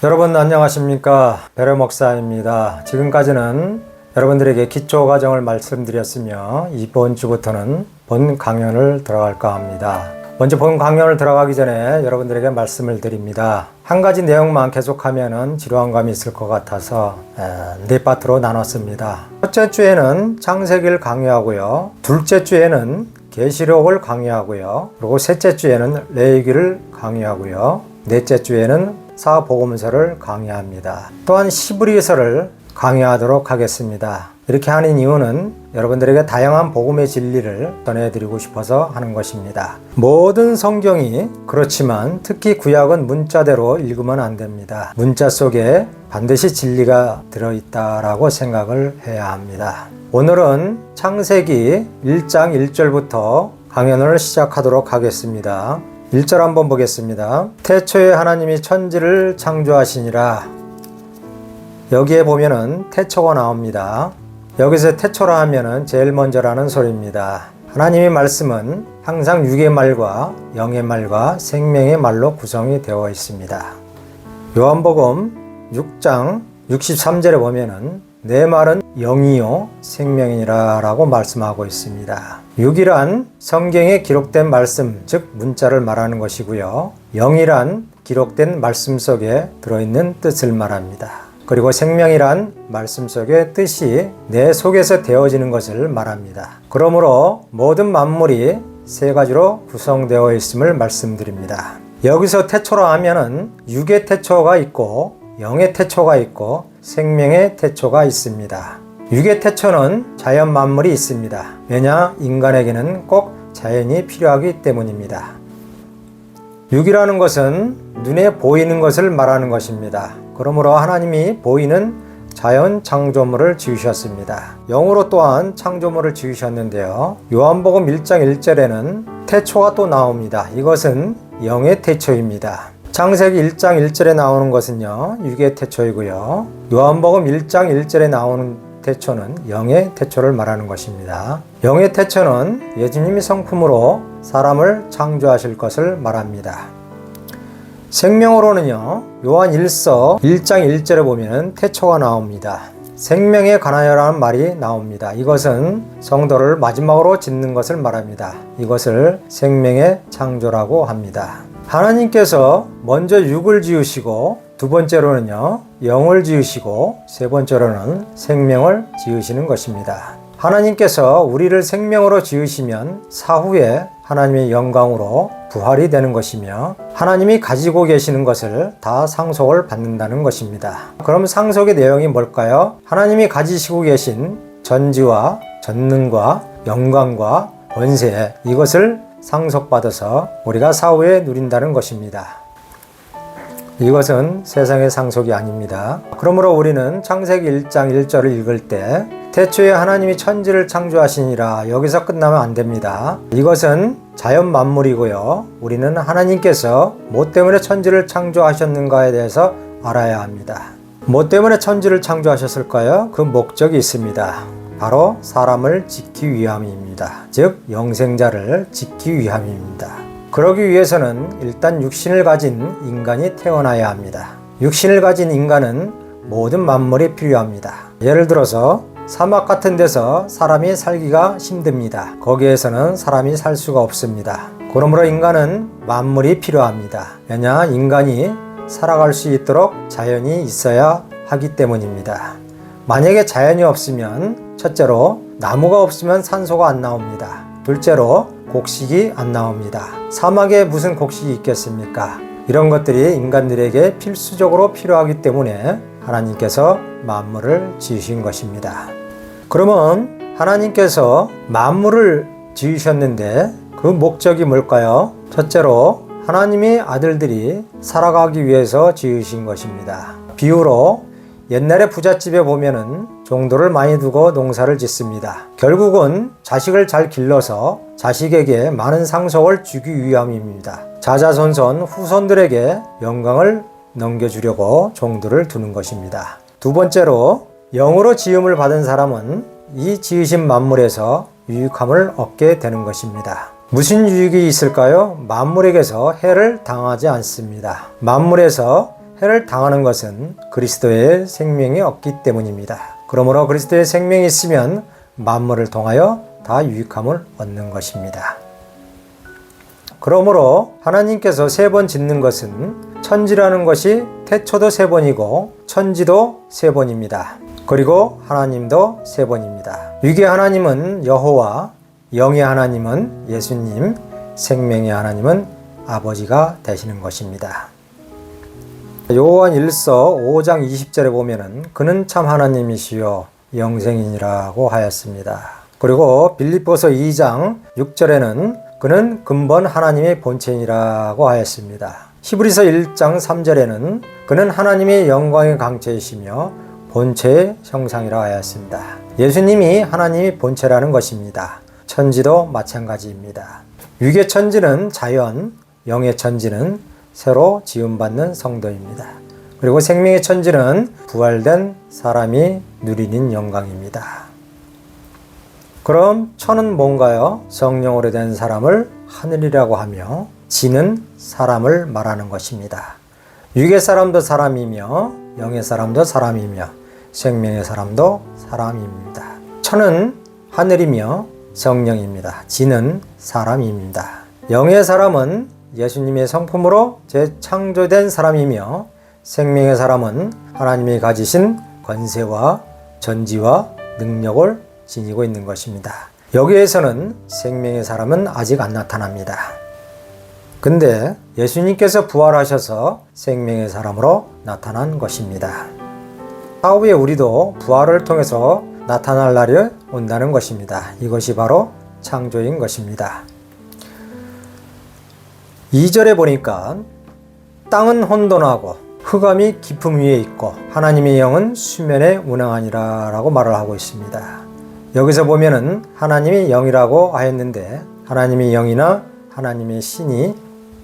여러분 안녕하십니까? 베레 목사입니다. 지금까지는 여러분들에게 기초 과정을 말씀드렸으며 이번 주부터는 본 강연을 들어갈까 합니다. 먼저 본 강연을 들어가기 전에 여러분들에게 말씀을 드립니다. 한 가지 내용만 계속하면 지루한 감이 있을 것 같아서 네 파트로 나눴습니다. 첫째 주에는 창세기를 강의하고요. 둘째 주에는 계시록을 강의하고요. 그리고 셋째 주에는 레위기를 강의하고요. 넷째 주에는 사복음서를 강의합니다. 또한 히브리서를 강의하도록 하겠습니다. 이렇게 하는 이유는 여러분들에게 다양한 복음의 진리를 전해드리고 싶어서 하는 것입니다. 모든 성경이 그렇지만 특히 구약은 문자대로 읽으면 안 됩니다. 문자 속에 반드시 진리가 들어있다라고 생각을 해야 합니다. 오늘은 창세기 1장 1절부터 강연을 시작하도록 하겠습니다. 1절 한번 보겠습니다. 태초에 하나님이 천지를 창조하시니라. 여기에 보면은 태초가 나옵니다. 여기서 태초라 하면은 제일 먼저라는 소리입니다. 하나님의 말씀은 항상 육의 말과 영의 말과 생명의 말로 구성이 되어 있습니다. 요한복음 6장 63절에 보면은 내 말은 영이요 생명이니라 라고 말씀하고 있습니다. 6이란 성경에 기록된 말씀, 즉 문자를 말하는 것이고요. 영이란 기록된 말씀 속에 들어있는 뜻을 말합니다. 그리고 생명이란 말씀 속의 뜻이 내 속에서 되어지는 것을 말합니다. 그러므로 모든 만물이 세 가지로 구성되어 있음을 말씀드립니다. 여기서 태초라 하면은 육의 태초가 있고 영의 태초가 있고 생명의 태초가 있습니다. 육의 태초는 자연 만물이 있습니다. 왜냐? 인간에게는 꼭 자연이 필요하기 때문입니다. 육이라는 것은 눈에 보이는 것을 말하는 것입니다. 그러므로 하나님이 보이는 자연 창조물을 지으셨습니다. 영으로 또한 창조물을 지으셨는데요. 요한복음 1장 1절에는 태초가 또 나옵니다. 이것은 영의 태초입니다. 창세기 1장 1절에 나오는 것은요, 육의 태초이고요. 요한복음 1장 1절에 나오는 태초는 영의 태초를 말하는 것입니다. 영의 태초는 예수님이 성품으로 사람을 창조하실 것을 말합니다. 생명으로는요, 요한 1서 1장 1절에 보면 태초가 나옵니다. 생명에 관하여라는 말이 나옵니다. 이것은 성도를 마지막으로 짓는 것을 말합니다. 이것을 생명의 창조라고 합니다. 하나님께서 먼저 육을 지으시고 두 번째로는요, 영을 지으시고 세 번째로는 생명을 지으시는 것입니다. 하나님께서 우리를 생명으로 지으시면 사후에 하나님의 영광으로 부활이 되는 것이며 하나님이 가지고 계시는 것을 다 상속을 받는다는 것입니다. 그럼 상속의 내용이 뭘까요? 하나님이 가지시고 계신 전지와 전능과 영광과 권세, 이것을 상속받아서 우리가 사후에 누린다는 것입니다. 이것은 세상의 상속이 아닙니다. 그러므로 우리는 창세기 1장 1절을 읽을 때 태초에 하나님이 천지를 창조하시니라, 여기서 끝나면 안 됩니다. 이것은 자연 만물이고요. 우리는 하나님께서 뭐 때문에 천지를 창조하셨는가에 대해서 알아야 합니다. 뭐 때문에 천지를 창조하셨을까요? 그 목적이 있습니다. 바로 사람을 짓기 위함입니다. 즉 영생자를 짓기 위함입니다. 그러기 위해서는 일단 육신을 가진 인간이 태어나야 합니다. 육신을 가진 인간은 모든 만물이 필요합니다. 예를 들어서 사막 같은 데서 사람이 살기가 힘듭니다. 거기에서는 사람이 살 수가 없습니다. 그러므로 인간은 만물이 필요합니다. 왜냐? 인간이 살아갈 수 있도록 자연이 있어야 하기 때문입니다. 만약에 자연이 없으면 첫째로 나무가 없으면 산소가 안 나옵니다. 둘째로 곡식이 안 나옵니다. 사막에 무슨 곡식이 있겠습니까? 이런 것들이 인간들에게 필수적으로 필요하기 때문에 하나님께서 만물을 지으신 것입니다. 그러면 하나님께서 만물을 지으셨는데 그 목적이 뭘까요? 첫째로 하나님의 아들들이 살아가기 위해서 지으신 것입니다. 비유로 옛날에 부잣집에 보면은 종도를 많이 두고 농사를 짓습니다. 결국은 자식을 잘 길러서 자식에게 많은 상속을 주기 위함입니다. 자자손손 후손들에게 영광을 넘겨주려고 종도를 두는 것입니다. 두 번째로 영으로 지음을 받은 사람은 이 지으신 만물에서 유익함을 얻게 되는 것입니다. 무슨 유익이 있을까요? 만물에게서 해를 당하지 않습니다. 만물에서 해를 당하는 것은 그리스도의 생명이 없기 때문입니다. 그러므로 그리스도의 생명이 있으면 만물을 통하여 다 유익함을 얻는 것입니다. 그러므로 하나님께서 3번 짓는 것은 천지라는 것이 태초도 3번이고 천지도 3번입니다. 그리고 하나님도 3번입니다. 육의 하나님은 여호와, 영의 하나님은 예수님, 생명의 하나님은 아버지가 되시는 것입니다. 요한 1서 5장 20절에 보면은 그는 참 하나님이시요 영생이니라고 하였습니다. 그리고 빌립보서 2장 6절에는 그는 근본 하나님의 본체이라고 하였습니다. 히브리서 1장 3절에는 그는 하나님의 영광의 강체이시며 본체의 형상이라 하였습니다. 예수님이 하나님의 본체라는 것입니다. 천지도 마찬가지입니다. 육의 천지는 자연, 영의 천지는 새로 지음받는 성도입니다. 그리고 생명의 천지는 부활된 사람이 누리는 영광입니다. 그럼 천은 뭔가요? 성령으로 된 사람을 하늘이라고 하며 지는 사람을 말하는 것입니다. 육의 사람도 사람이며 영의 사람도 사람이며 생명의 사람도 사람입니다. 천은 하늘이며 성령입니다. 지는 사람입니다. 영의 사람은 예수님의 성품으로 재창조된 사람이며 생명의 사람은 하나님이 가지신 권세와 전지와 능력을 지니고 있는 것입니다. 여기에서는 생명의 사람은 아직 안 나타납니다. 근데 예수님께서 부활하셔서 생명의 사람으로 나타난 것입니다. 사후에 우리도 부활을 통해서 나타날 날이 온다는 것입니다. 이것이 바로 창조인 것입니다. 2절에 보니까 땅은 혼돈하고 흑암이 깊음 위에 있고 하나님의 영은 수면에 운행하니라 라고 말을 하고 있습니다. 여기서 보면은 하나님이 영이라고 하였는데 하나님의 영이나 하나님의 신이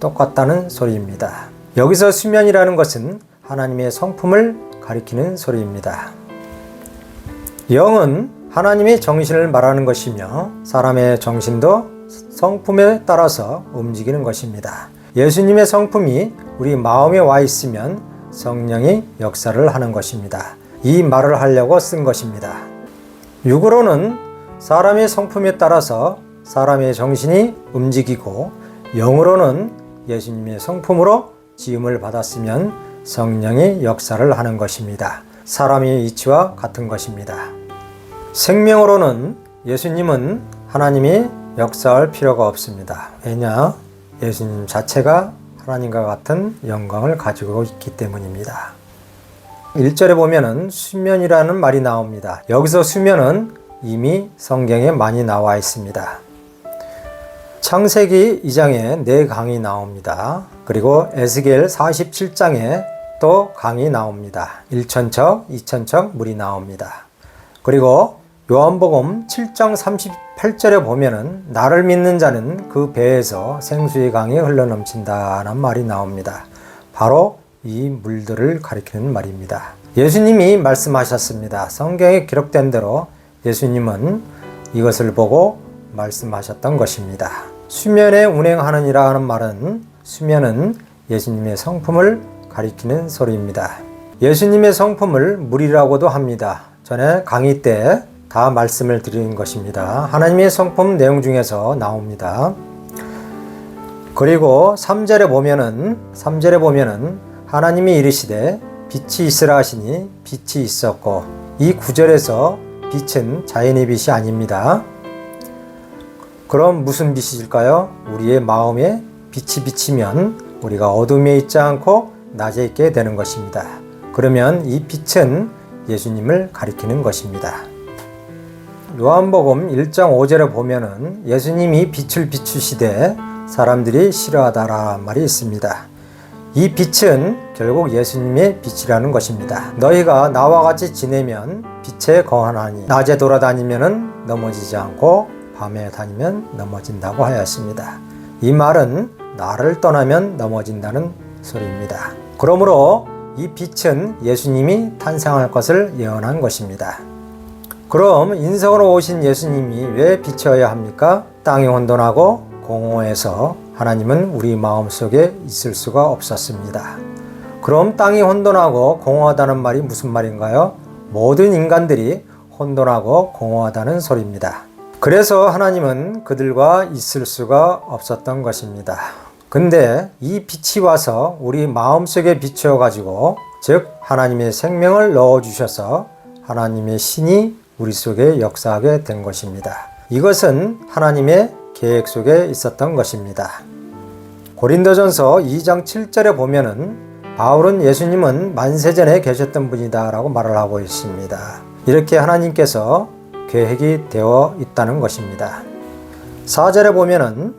똑같다는 소리입니다. 여기서 수면이라는 것은 하나님의 성품을 가리키는 소리입니다. 영은 하나님의 정신을 말하는 것이며 사람의 정신도 성품에 따라서 움직이는 것입니다. 예수님의 성품이 우리 마음에 와 있으면 성령이 역사를 하는 것입니다. 이 말을 하려고 쓴 것입니다. 육으로는 사람의 성품에 따라서 사람의 정신이 움직이고 영으로는 예수님의 성품으로 지음을 받았으면 성령이 역사를 하는 것입니다. 사람의 이치와 같은 것입니다. 생명으로는 예수님은 하나님이 역사할 필요가 없습니다. 왜냐? 예수님 자체가 하나님과 같은 영광을 가지고 있기 때문입니다. 1절에 보면은 수면이라는 말이 나옵니다. 여기서 수면은 이미 성경에 많이 나와 있습니다. 창세기 2장에 4강이 나옵니다. 그리고 에스겔 47장에 또 강이 나옵니다. 1천척, 2천척 물이 나옵니다. 그리고 요한복음 7장 38절에 보면은 나를 믿는 자는 그 배에서 생수의 강이 흘러넘친다는 말이 나옵니다. 바로 이 물들을 가리키는 말입니다. 예수님이 말씀하셨습니다. 성경에 기록된 대로 예수님은 이것을 보고 말씀하셨던 것입니다. 수면에 운행하느니라 는 말은 수면은 예수님의 성품을 가리키는 소리입니다. 예수님의 성품을 물이라고도 합니다. 전에 강의 때 다 말씀을 드리는 것입니다. 하나님의 성품 내용 중에서 나옵니다. 그리고 3절에 보면은 하나님이 이르시되 빛이 있으라 하시니 빛이 있었고, 이 9절에서 빛은 자연의 빛이 아닙니다. 그럼 무슨 빛일까요? 우리의 마음에 빛이 비치면 우리가 어둠에 있지 않고 낮에 있게 되는 것입니다. 그러면 이 빛은 예수님을 가리키는 것입니다. 요한복음 1장 5절에 보면은 예수님이 빛을 비추시되 사람들이 싫어하다라 말이 있습니다. 이 빛은 결국 예수님의 빛이라는 것입니다. 너희가 나와 같이 지내면 빛에 거하나니 낮에 돌아다니면 넘어지지 않고 밤에 다니면 넘어진다고 하였습니다. 이 말은 나를 떠나면 넘어진다는 소리입니다. 그러므로 이 빛은 예수님이 탄생할 것을 예언한 것입니다. 그럼 인성으로 오신 예수님이 왜 빛이어야 합니까? 땅이 혼돈하고 공허해서 하나님은 우리 마음속에 있을 수가 없었습니다. 그럼 땅이 혼돈하고 공허하다는 말이 무슨 말인가요? 모든 인간들이 혼돈하고 공허하다는 소리입니다. 그래서 하나님은 그들과 있을 수가 없었던 것입니다. 근데 이 빛이 와서 우리 마음속에 비추어 가지고, 즉 하나님의 생명을 넣어 주셔서 하나님의 신이 우리 속에 역사하게 된 것입니다. 이것은 하나님의 계획 속에 있었던 것입니다. 고린도전서 2장 7절에 보면은 바울은 예수님은 만세전에 계셨던 분이다 라고 말을 하고 있습니다. 이렇게 하나님께서 계획이 되어 있다는 것입니다. 4절에 보면은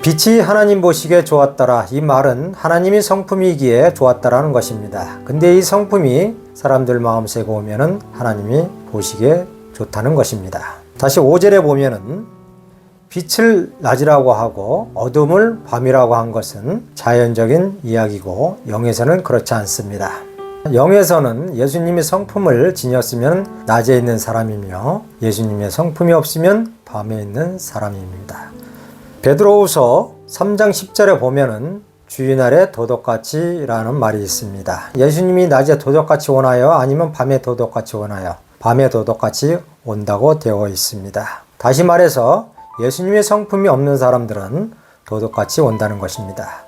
빛이 하나님 보시기에 좋았더라. 이 말은 하나님이 성품이기에 좋았다라는 것입니다. 근데 이 성품이 사람들 마음속에 오면은 하나님이 보시기에 좋다는 것입니다. 다시 5절에 보면은 빛을 낮이라고 하고 어둠을 밤이라고 한 것은 자연적인 이야기고, 영에서는 그렇지 않습니다. 영에서는 예수님의 성품을 지녔으면 낮에 있는 사람이며 예수님의 성품이 없으면 밤에 있는 사람입니다. 베드로후서 3장 10절에 보면은 주의 날에 도둑같이 라는 말이 있습니다. 예수님이 낮에 도둑같이 오나요? 아니면 밤에 도둑같이 오나요? 밤에 도둑같이 온다고 되어 있습니다. 다시 말해서 예수님의 성품이 없는 사람들은 도둑같이 온다는 것입니다.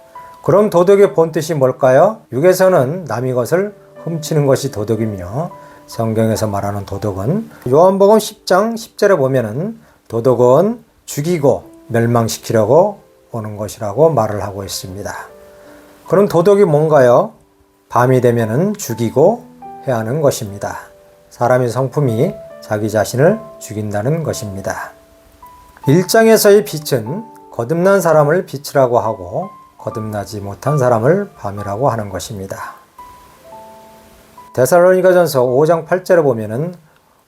그럼 도둑의 본뜻이 뭘까요? 육에서는 남의 것을 훔치는 것이 도둑이며, 성경에서 말하는 도둑은 요한복음 10장 10절에 보면은 도둑은 죽이고 멸망시키려고 오는 것이라고 말을 하고 있습니다. 그럼 도둑이 뭔가요? 밤이 되면은 죽이고 해하는 것입니다. 사람의 성품이 자기 자신을 죽인다는 것입니다. 1장에서의 빛은 거듭난 사람을 빛이라고 하고 거듭나지 못한 사람을 밤이라고 하는 것입니다. 데살로니가전서 5장 8절에 보면은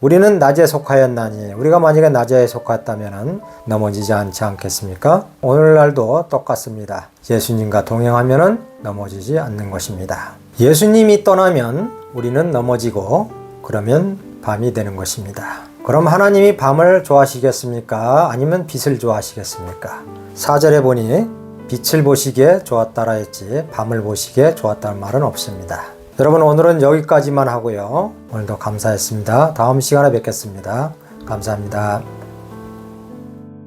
우리는 낮에 속하였나니, 우리가 만약에 낮에 속했다면 넘어지지 않지 않겠습니까? 오늘날도 똑같습니다. 예수님과 동행하면 넘어지지 않는 것입니다. 예수님이 떠나면 우리는 넘어지고, 그러면 밤이 되는 것입니다. 그럼 하나님이 밤을 좋아하시겠습니까? 아니면 빛을 좋아하시겠습니까? 4절에 보니 빛을 보시기에 좋았다라 했지 밤을 보시기에 좋았다는 말은 없습니다. 여러분, 오늘은 여기까지만 하고요. 오늘도 감사했습니다. 다음 시간에 뵙겠습니다. 감사합니다.